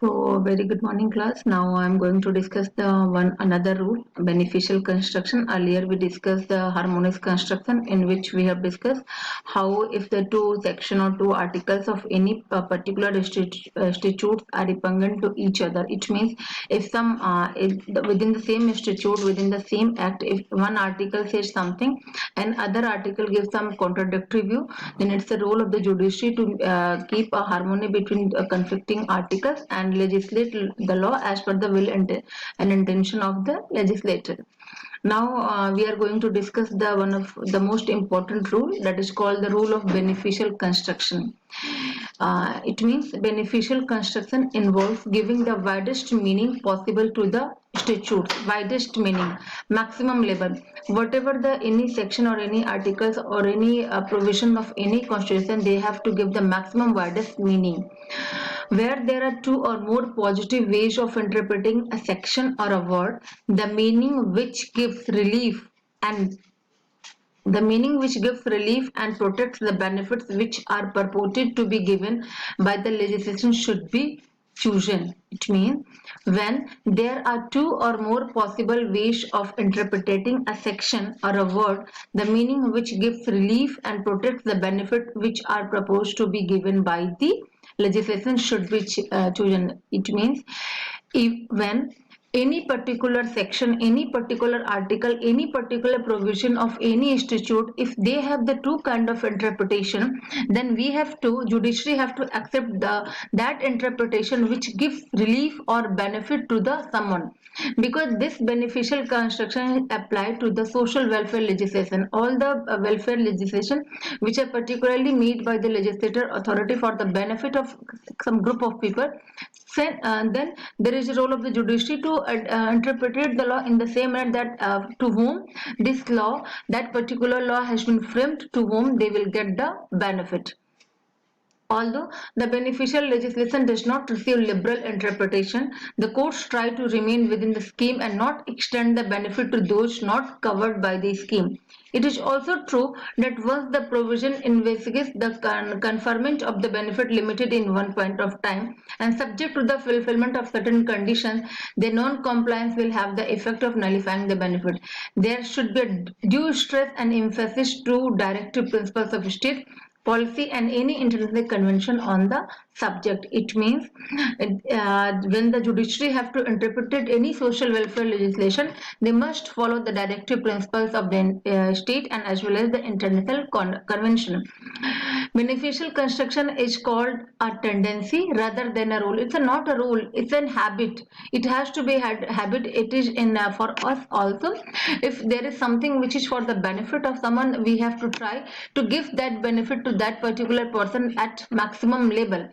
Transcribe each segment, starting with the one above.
So, very good morning, class. Now I am going to discuss the another rule, beneficial construction. Earlier we discussed the harmonious construction, in which we have discussed how if the two section or two articles of any particular statutes are repugnant to each other. It means if within the same statute, within the same act, if one article says something and other article gives some contradictory view, then it's the role of the judiciary to keep a harmony between conflicting articles and legislate the law as per the will and intention of the legislator. Now we are going to discuss the one of the most important rule, that is called the rule of beneficial construction. It means beneficial construction involves giving the widest meaning possible to the statute. Widest meaning, maximum level. Whatever the any section or any articles or any provision of any constitution, they have to give the maximum widest meaning. Where there are two or more positive ways of interpreting a section or a word, the meaning which gives relief and protects the benefits which are purported to be given by the legislation should be chosen. It means when there are two or more possible ways of interpreting a section or a word, the meaning which gives relief and protects the benefit which are proposed to be given by the legislation should be chosen. It means when any particular section, any particular article, any particular provision of any statute, if they have the two kind of interpretation, then we have to, judiciary have to accept that interpretation which gives relief or benefit to the someone, because this beneficial construction applied to the social welfare legislation. All the welfare legislation which are particularly made by the legislator authority for the benefit of some group of people, then there is a role of the judiciary to interpret the law in the same manner that to whom this law, that particular law has been framed, to whom they will get the benefit. Although the beneficial legislation does not receive liberal interpretation, the courts try to remain within the scheme and not extend the benefit to those not covered by the scheme. It is also true that once the provision investigates the conferment of the benefit limited in one point of time and subject to the fulfillment of certain conditions, the non-compliance will have the effect of nullifying the benefit. There should be a due stress and emphasis to directive principles of state policy and any international convention on the subject. It means when the judiciary have to interpret any social welfare legislation, they must follow the directive principles of the state and as well as the international convention. Beneficial construction is called a tendency rather than a rule. It's not a rule, it's an habit. It has to be habit. It is in for us also. If there is something which is for the benefit of someone, we have to try to give that benefit to that particular person at maximum level.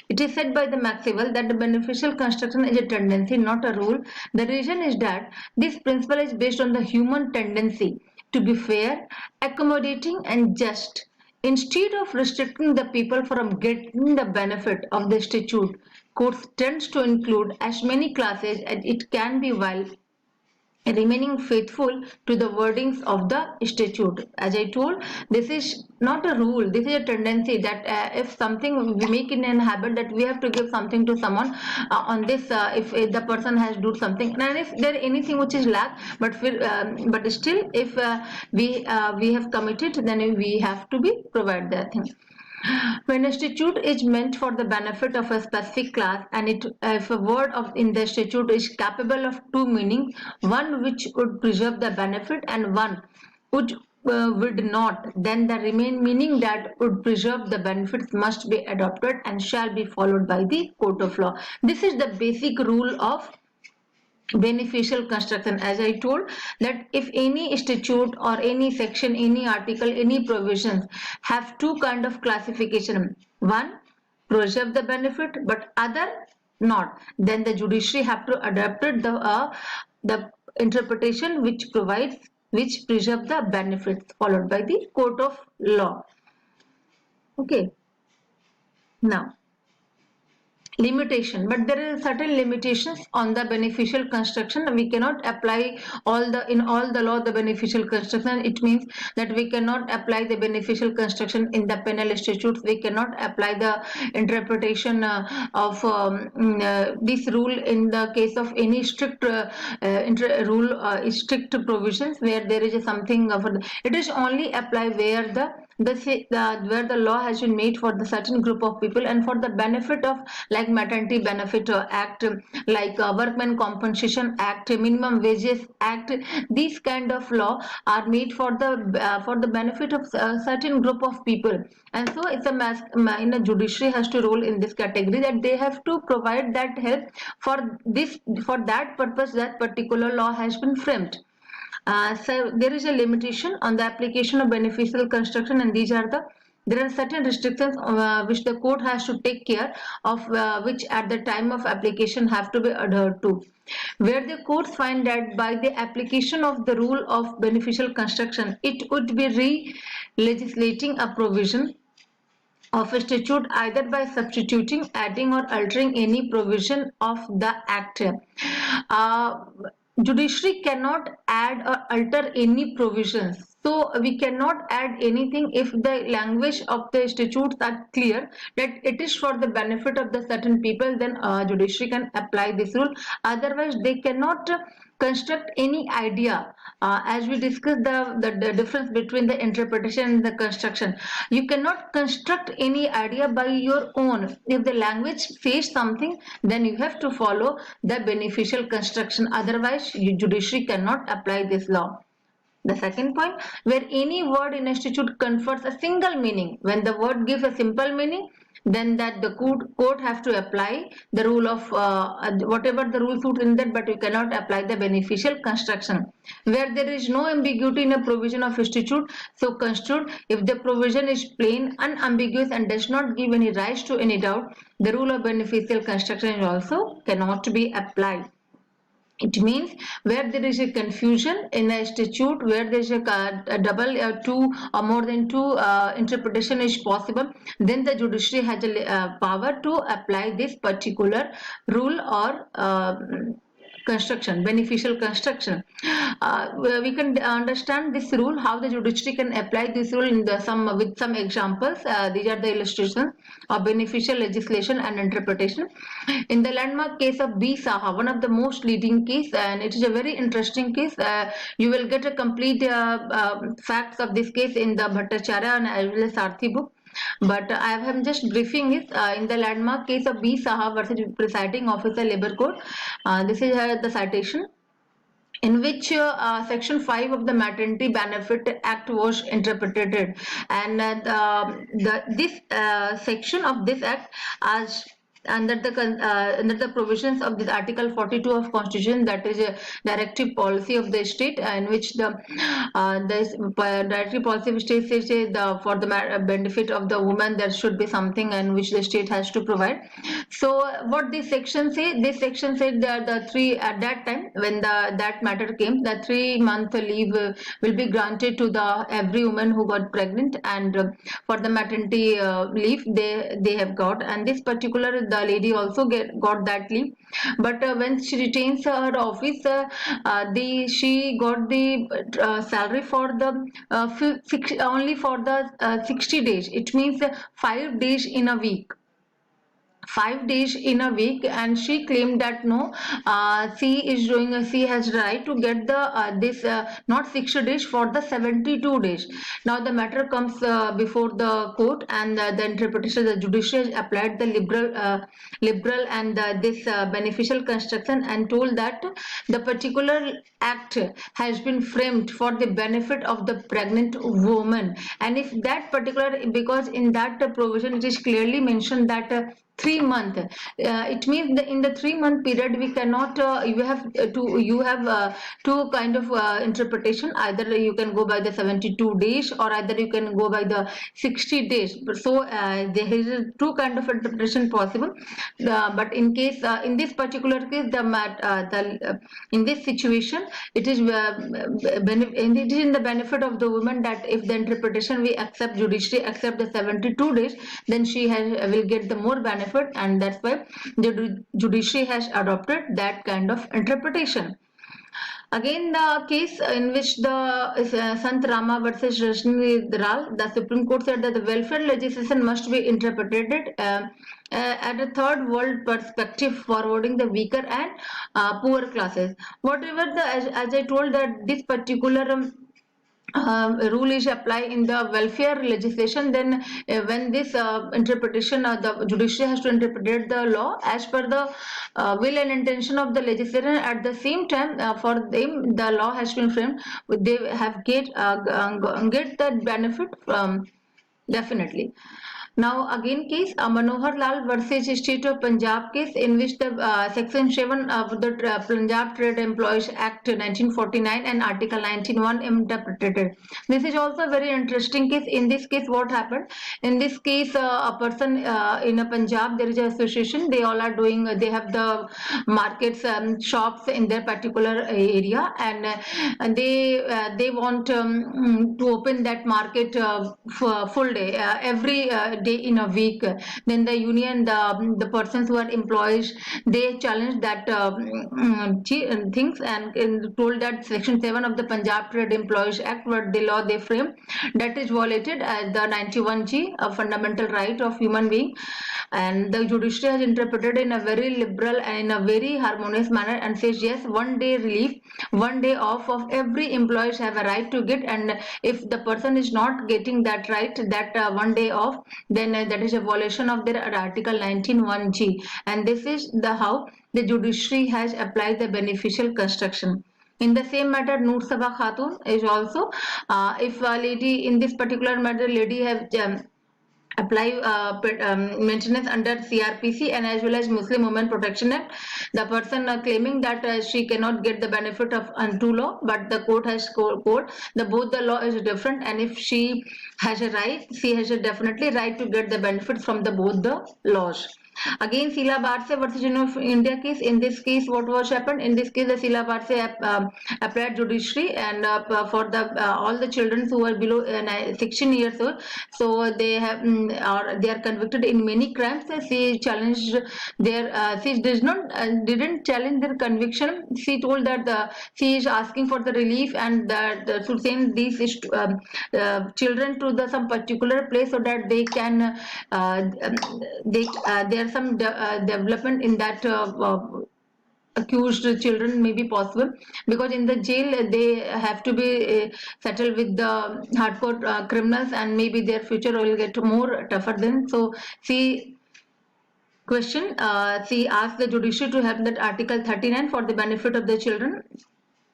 It is said by the Maxwell that the beneficial construction is a tendency, not a rule. The reason is that this principle is based on the human tendency to be fair, accommodating and just. Instead of restricting the people from getting the benefit of the statute, courts tends to include as many classes as it can be while remaining faithful to the wordings of the statute. As I told, this is not a rule, this is a tendency that if something we make in a habit that we have to give something to someone on this, if the person has do something and if there anything which is lack, but still if we have committed, then we have to be provide that thing. When a statute is meant for the benefit of a specific class and if a word in the statute is capable of two meanings, one which would preserve the benefit and one which would not, then the remain meaning that would preserve the benefits must be adopted and shall be followed by the court of law. This is the basic rule of beneficial construction. As I told, that if any statute or any section, any article, any provisions have two kind of classification, one preserve the benefit but other not, then the judiciary have to adapt the interpretation which provides, which preserve the benefits, followed by the court of law. Okay, now limitation, but there is certain limitations on the beneficial construction. We cannot apply all the law the beneficial construction. It means that we cannot apply the beneficial construction in the penal statutes. We cannot apply the interpretation of this rule in the case of any strict strict provisions where there is something of it is only apply where where the law has been made for the certain group of people and for the benefit of, like maternity benefit act, like workmen compensation act, minimum wages act. These kind of law are made for the benefit of a certain group of people, and so it's in the judiciary has to role in this category, that they have to provide that help for this, for that purpose that particular law has been framed. So there is a limitation on the application of beneficial construction, and there are certain restrictions which the court has to take care of, which at the time of application have to be adhered to. Where the courts find that by the application of the rule of beneficial construction, it would be re-legislating a provision of a statute either by substituting, adding, or altering any provision of the act. Uh, Judiciary cannot add or alter any provisions. So we cannot add anything if the language of the statutes are clear that it is for the benefit of the certain people, then judiciary can apply this rule. Otherwise, they cannot construct any idea. As we discussed the difference between the interpretation and the construction, you cannot construct any idea by your own. If the language says something, then you have to follow the beneficial construction. Otherwise, judiciary cannot apply this law. The second point, where any word in a statute confers a single meaning. When the word gives a simple meaning, then that the court have to apply the rule of whatever the rule suits in that, but you cannot apply the beneficial construction. Where there is no ambiguity in a provision of a statute, so construed, if the provision is plain, unambiguous, and does not give any rise to any doubt, the rule of beneficial construction also cannot be applied. It means where there is a confusion in a statute, where there is a double two or more than two interpretation is possible, then the judiciary has a power to apply this particular rule or construction, beneficial construction. We can understand this rule, how the judiciary can apply this rule in with some examples. These are the illustrations of beneficial legislation and interpretation. In the landmark case of B. Saha, one of the most leading case, and it is a very interesting case. You will get a complete facts of this case in the Bhattacharya and as well as Sarthi book. But I am just briefing it in the landmark case of B. Saha versus Presiding Officer Labour Court. This is the citation in which section 5 of the Maternity Benefit Act was interpreted, and this section of this act as under the provisions of this article 42 of constitution, that is a directive policy of the state, in which the directive policy of state says for the benefit of the woman there should be something and which the state has to provide. So what this section said that the three, at that time when that matter came, the 3-month leave will be granted to the every woman who got pregnant, and for the maternity leave they have got, and this particular the lady also got that leave. But when she retains her office, she got the salary for the only for the 60 days. It means 5 days in a week. 5 days in a week, and she claimed that no, she has right to get the this not 60 days for the 72 days. Now the matter comes before the court, and the interpretation, the judiciary applied the liberal and this beneficial construction, and told that the particular act has been framed for the benefit of the pregnant woman, and if that particular, because in that provision it is clearly mentioned that 3 month, it means in the 3-month period we cannot you have two kind of interpretation. Either you can go by the 72 days or either you can go by the 60 days. So there is two kind of interpretation possible, but in case in this particular case in this situation it is in the benefit of the woman, that if the interpretation we accept, judiciary accept the 72 days, then she will get the more benefit benefit, and that's why the judiciary has adopted that kind of interpretation. Again, the case in which the Sant Rama versus Rashni Dral, the Supreme Court said that the welfare legislation must be interpreted at a third world perspective, forwarding the weaker and poor classes. Whatever the, as I told, that this particular rule is applied in the welfare legislation, then when this interpretation of the judiciary has to interpret the law as per the will and intention of the legislator, at the same time for them the law has been framed, they have get that benefit from, definitely. Now again case Manohar Lal versus State of Punjab case, in which the section 7 of the Punjab Trade Employees Act 1949 and Article 19(1) interpreted. This is also a very interesting case. In this case, what happened? In this case, a person in a Punjab, there is an association. They all are doing. They have the markets, shops in their particular area, and they want to open that market full day every day in a week. Then the union, the persons who are employees, they challenged that things, and told that section 7 of the Punjab Trade Employees Act, what the law they frame, that is violated as the 91G, a fundamental right of human being. And the judiciary has interpreted in a very liberal and in a very harmonious manner, and says yes, 1 day relief, 1 day off of every employees have a right to get, and if the person is not getting that right, that 1 day off, then that is a violation of their Article 19(1)(g), and this is the how the judiciary has applied the beneficial construction. In the same matter, Noor Sabha Khatun is also, if a lady in this particular matter, lady have apply maintenance under CRPC and as well as Muslim Women Protection Act. The person claiming that she cannot get the benefit of unto law, but the court has the both the law is different, and if she has a right, she has a definitely right to get the benefit from the both the laws. Again, Sheila Barse versus India case. In this case, what was happened? In this case, the Sheila Barse applied judiciary, and for the all the children who are below 16 years old, so they have or they are convicted in many crimes. She challenged their she does not didn't challenge their conviction. She told that she is asking for the relief, and that to send these children to the some particular place so that they can there some development in that accused children may be possible, because in the jail they have to be settled with the hardcore criminals, and maybe their future will get more tougher then. So she asked the judiciary to have that Article 39 for the benefit of the children.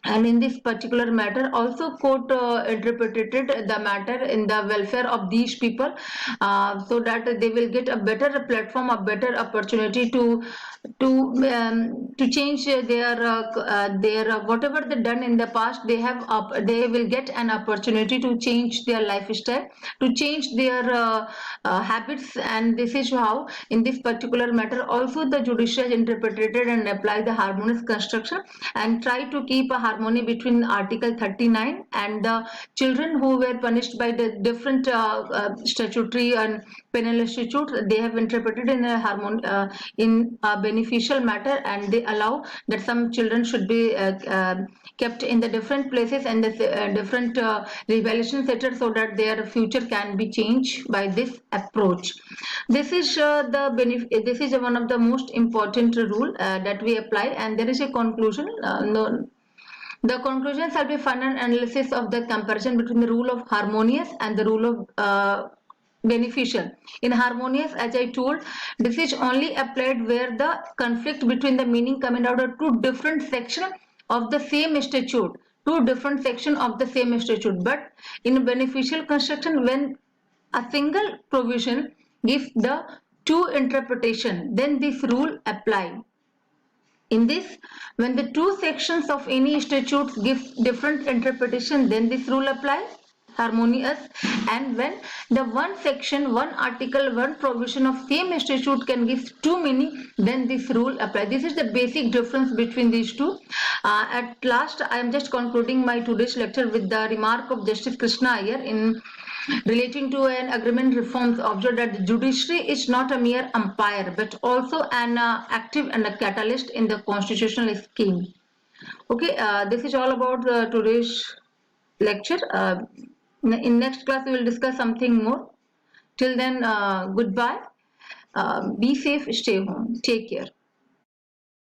And in this particular matter, also court interpreted the matter in the welfare of these people, so that they will get a better platform, a better opportunity to change their whatever they done in the past. They will get an opportunity to change their lifestyle, to change their habits, and this is how in this particular matter also the judiciary interpreted and applied the harmonious construction and try to keep a harmony between Article 39 and the children who were punished by the different statutory and penal statutes. They have interpreted in a beneficial matter, and they allow that some children should be kept in the different places and the different rehabilitation centers, so that their future can be changed by this approach. This is this is one of the most important rule that we apply, and there is a conclusion. The conclusion shall be final analysis of the comparison between the rule of harmonious and the rule of beneficial. In harmonious, as I told, this is only applied where the conflict between the meaning coming out of two different sections of the same statute, but in beneficial construction, when a single provision gives the two interpretation, then this rule apply. In this, when the two sections of any statute give different interpretation, then this rule applies, harmonious. And when the one section, one article, one provision of same statute can give two meaning, then this rule applies. This is the basic difference between these two. At last, I am just concluding my today's lecture with the remark of Justice Krishna Iyer in Relating to an agreement reforms, observe that the judiciary is not a mere umpire but also an active and a catalyst in the constitutional scheme. Okay, this is all about today's lecture. In next class, we will discuss something more. Till then, goodbye. Be safe, stay home. Take care.